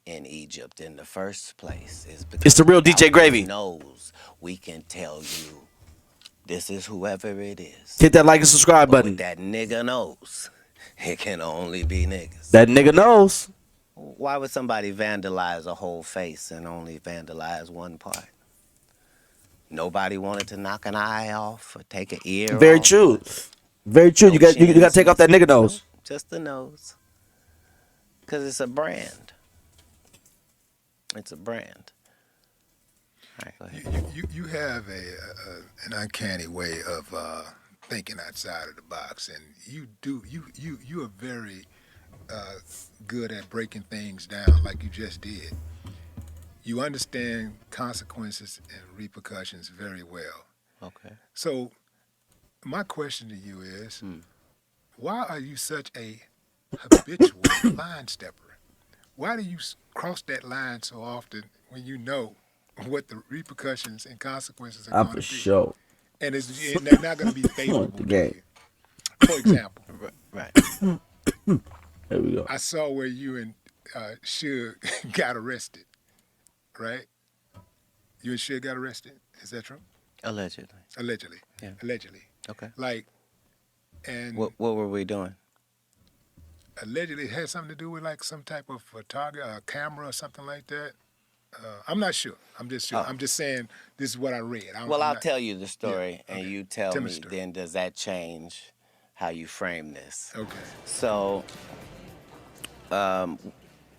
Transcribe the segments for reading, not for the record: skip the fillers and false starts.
in Egypt in the first place is It's because the real DJ without this Gravy. nose, we can tell you this is whoever it is. Hit that like and subscribe But with button. that nigga nose, it can only be niggas. That nigga knows. Why would somebody vandalize a whole face and only vandalize one part? Nobody wanted to knock an eye off or take an ear Very off true. or Very true. no You got to chins take off that missing. nigga Nope, nose. just the nose. Because it's a brand. It's a brand. All right, go ahead. You have an uncanny way of thinking outside of the box, and you are very uh, good at breaking things down, like you just did. You understand consequences and repercussions very well. Okay. So my question to you is, Hmm. why are you such a habitual line stepper? Why do you cross that line so often when you know what the repercussions and consequences are I'm going for to be? sure. And they're not going to be The favorable to game. you. For example, Right. There we go. I saw where you and Suge got arrested, right? You and Suge got arrested. Is that true? Allegedly. Allegedly. Yeah. Allegedly. Okay. Like, and What were we doing? allegedly it had something to do with like some type of photography, camera or something like that. I'm not sure. I'm just sure. Oh. I'm just saying this is what I read. Well, I'm I'll not, tell you the yeah. story, and Okay. you tell Tell me the me. story. Then does that change how you frame this? Okay. So,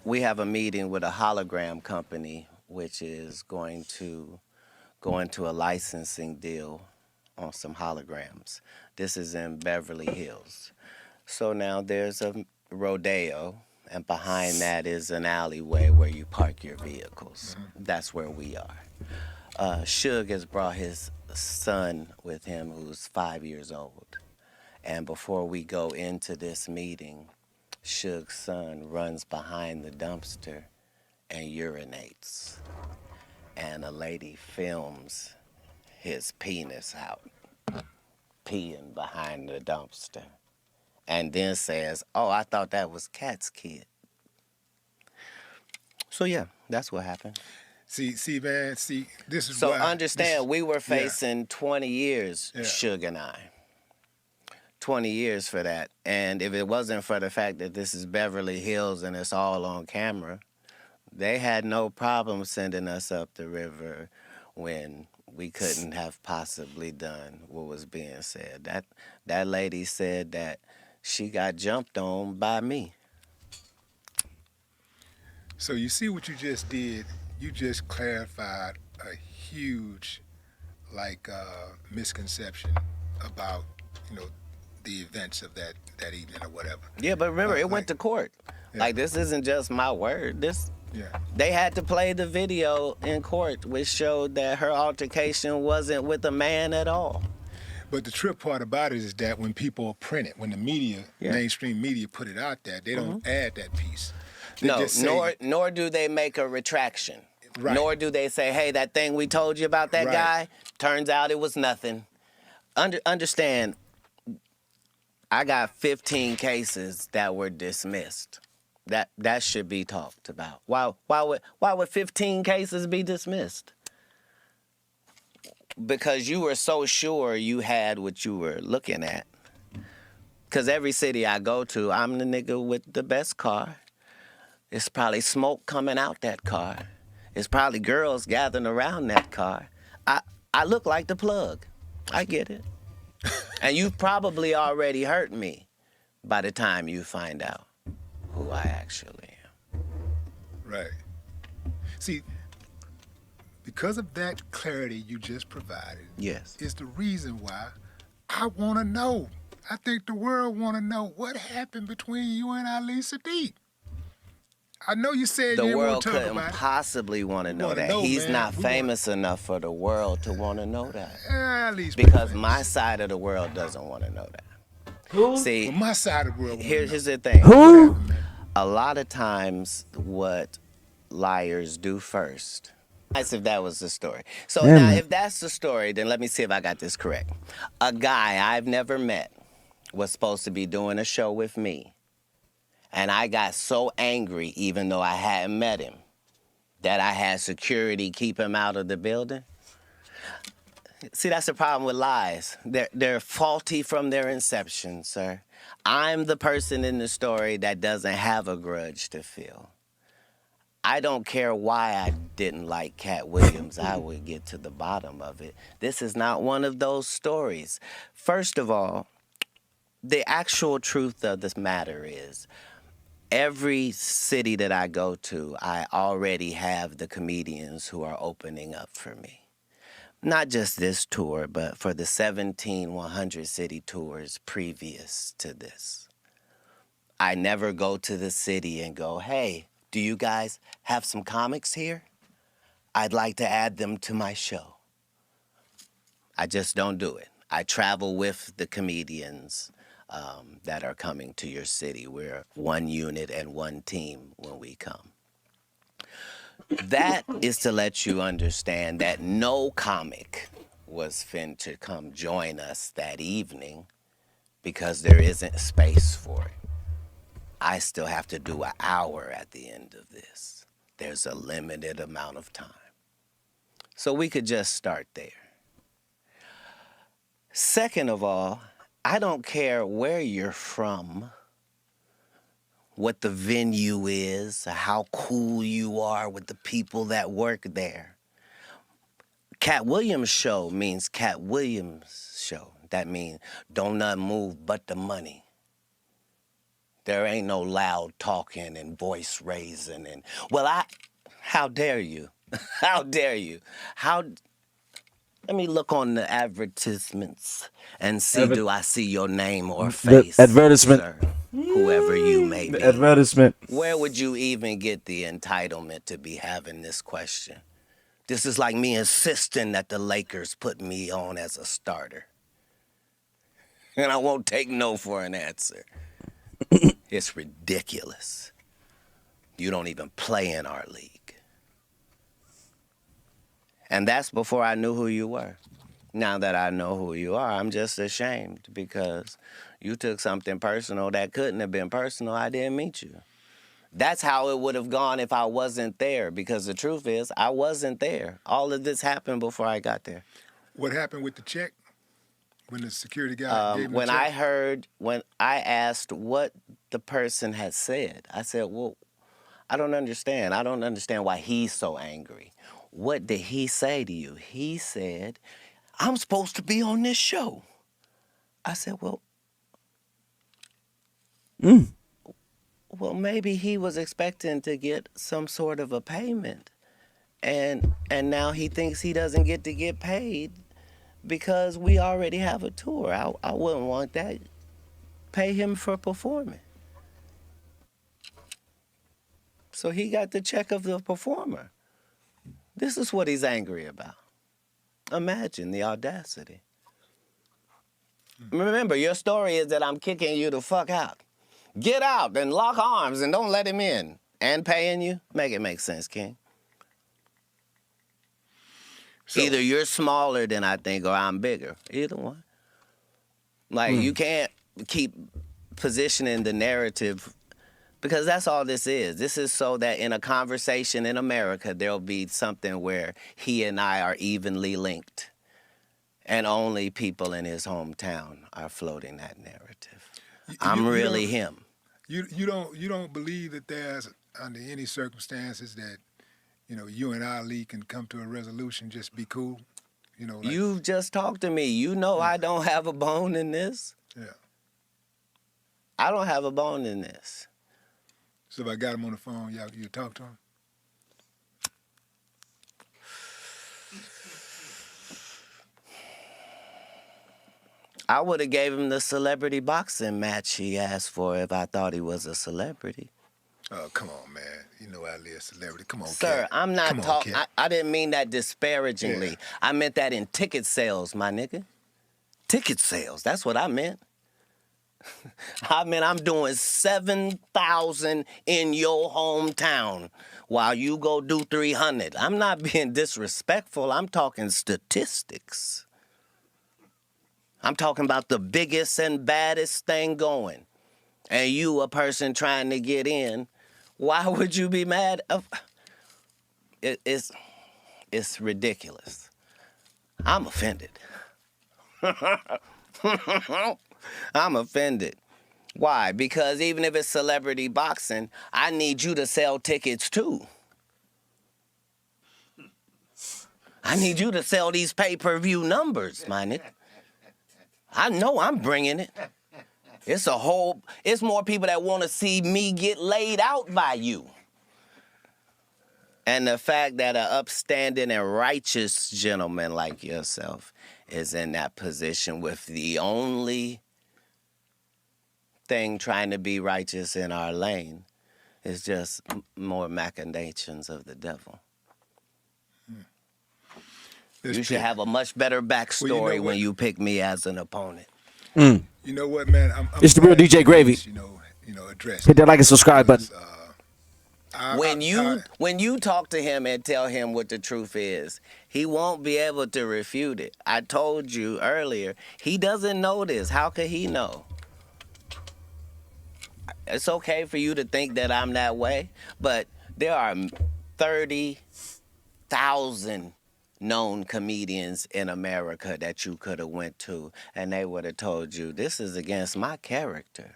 we have a meeting with a hologram company, which is going to go into a licensing deal on some holograms. This is in Beverly Hills. So now there's a rodeo, and behind that is an alleyway where you park your vehicles. That's where we are. Suge has brought his son with him, who's 5 years old. And before we go into this meeting, Suge's son runs behind the dumpster and urinates. And a lady films his penis out, peeing behind the dumpster. And then says, "Oh, I thought that was Katt's kid." So yeah, that's what happened. See, man. See, this is So why. understand, we were Yeah. facing 20 years, Yeah. Suge and I. 20 years for that. And if it wasn't for the fact that this is Beverly Hills and it's all on camera, they had no problem sending us up the river when we couldn't have possibly done what was being said. That lady said that she got jumped on by me. So you see what you just did. You just clarified a huge, like, misconception about you know the events of that evening or whatever. Yeah, but remember, it went Like, to court. yeah, Like, this isn't just my word. yeah. They had to play the video in court, which showed that her altercation wasn't with a man at all. But the trip part about it is that when people print it, when the media, Yeah. mainstream media, put it out there, they don't add that piece. They No, just say, nor do they make a retraction. Right. Nor do they say, "Hey, that thing we told you about that Right. guy, turns out it was nothing." Understand, I got 15 cases that were dismissed. That should be talked about. Why would 15 cases be dismissed? Because you were so sure you had what you were looking at. Because every city I go to, I'm the nigga with the best car. It's probably smoke coming out that car. It's probably girls gathering around that car. I look like the plug. I get it. And you've probably already hurt me by the time you find out who I actually am. right. See, because of that clarity you just provided, Yes. is the reason why I want to know. I think the world want to know what happened between you and Ali Sadiq. I know you said The you didn't want world to talk couldn't about it. possibly want to know wanna that. know, He's man. not We wanna- famous enough for the world to want to know that. At least Because we're my famous. side of the world doesn't want to know that. Who? See, But my side of the world. here's the thing. Who? A lot of times, what liars do first. Nice if that was the story. So Yeah, now, man. if that's the story, then let me see if I got this correct. A guy I've never met was supposed to be doing a show with me, And I got so angry, even though I hadn't met him, that I had security keep him out of the building. See, that's the problem with lies. They're faulty from their inception, sir. I'm the person in the story that doesn't have a grudge to feel. I don't care why I didn't like Katt Williams. I would get to the bottom of it. This is not one of those stories. First of all, the actual truth of this matter is every city that I go to, I already have the comedians who are opening up for me. Not just this tour, but for the 17 100 city tours previous to this. I never go to the city and go, hey, do you guys have some comics here? I'd like to add them to my show. I just don't do it. I travel with the comedians that are coming to your city. We're one unit and one team when we come. That is to let you understand that no comic was fin to come join us that evening because there isn't space for it. I still have to do an hour at the end of this. There's a limited amount of time. So we could just start there. Second of all, I don't care where you're from, what the venue is, how cool you are with the people that work there. Katt Williams' show means Katt Williams' show. That means don't nothing move but the money. There ain't no loud talking and voice raising and, how dare you? How dare you? Let me look on the advertisements and see, do I see your name or face? The advertisement. Sir, whoever you may be. The advertisement. Where would you even get the entitlement to be having this question? This is like me insisting that the Lakers put me on as a starter. And I won't take no for an answer. It's ridiculous. You don't even play in our league. And that's before I knew who you were. Now that I know who you are, I'm just ashamed because you took something personal that couldn't have been personal. I didn't meet you. That's how it would have gone if I wasn't there, because the truth is, I wasn't there. All of this happened before I got there. What happened with the check? When the security guy gave him the check? When I asked what the person had said, I said, well, I don't understand. I don't understand why he's so angry. What did he say to you? He said, I'm supposed to be on this show. I said, well, maybe he was expecting to get some sort of a payment. And now he thinks he doesn't get to get paid because we already have a tour. I wouldn't want that. Pay him for performing. So he got the check of the performer. This is what he's angry about. Imagine the audacity. Remember, your story is that I'm kicking you the fuck out. Get out and lock arms and don't let him in. And paying you? Make it make sense, King. So, either you're smaller than I think or I'm bigger. Either one. Like, you can't keep positioning the narrative, because that's all this is. This is so that in a conversation in America, there'll be something where he and I are evenly linked. And only people in his hometown are floating that narrative. I'm really him. You don't believe that there's, under any circumstances, that you and Ali can come to a resolution, just be cool? You've just talked to me. You know I don't have a bone in this. Yeah. I don't have a bone in this. So if I got him on the phone, you talk to him? I would have gave him the celebrity boxing match he asked for if I thought he was a celebrity. Oh, come on, man. You know Ali a celebrity. Come on, Sir, Katt. I'm not talking. I didn't mean that disparagingly. Yeah. I meant that in ticket sales, my nigga. Ticket sales. That's what I meant. I mean, I'm doing 7,000 in your hometown while you go do 300. I'm not being disrespectful. I'm talking statistics. I'm talking about the biggest and baddest thing going. and you a person trying to get in, why would you be mad? It's ridiculous. I'm offended. I'm offended. Why? Because even if it's celebrity boxing, I need you to sell tickets too. I need you to sell these pay-per-view numbers, my nigga. I know I'm bringing it. It's more people that want to see me get laid out by you. And the fact that an upstanding and righteous gentleman like yourself is in that position with the only thing trying to be righteous in our lane is just more machinations of the devil. You should have a much better backstory when you pick me as an opponent. You know what, man? It's the real DJ Gravy. Address. Hit that like and subscribe button. When you talk to him and tell him what the truth is, he won't be able to refute it. I told you earlier, he doesn't know this. How could he know? It's okay for you to think that I'm that way, but there are 30,000 known comedians in America that you could have went to, and they would have told you, this is against my character.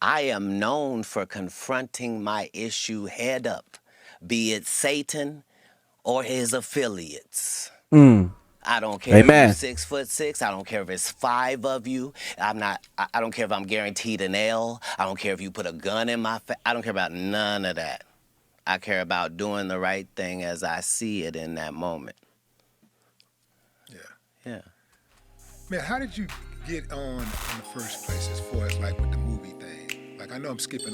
I am known for confronting my issue head up, be it Satan or his affiliates. I don't care if you're 6'6". I don't care if it's 5 of you. I don't care if I'm guaranteed an L. I don't care if you put a gun in my face. I don't care about none of that. I care about doing the right thing as I see it in that moment. Yeah. Man, how did you get on in the first place as far as like with the movie thing? Like I know I'm skipping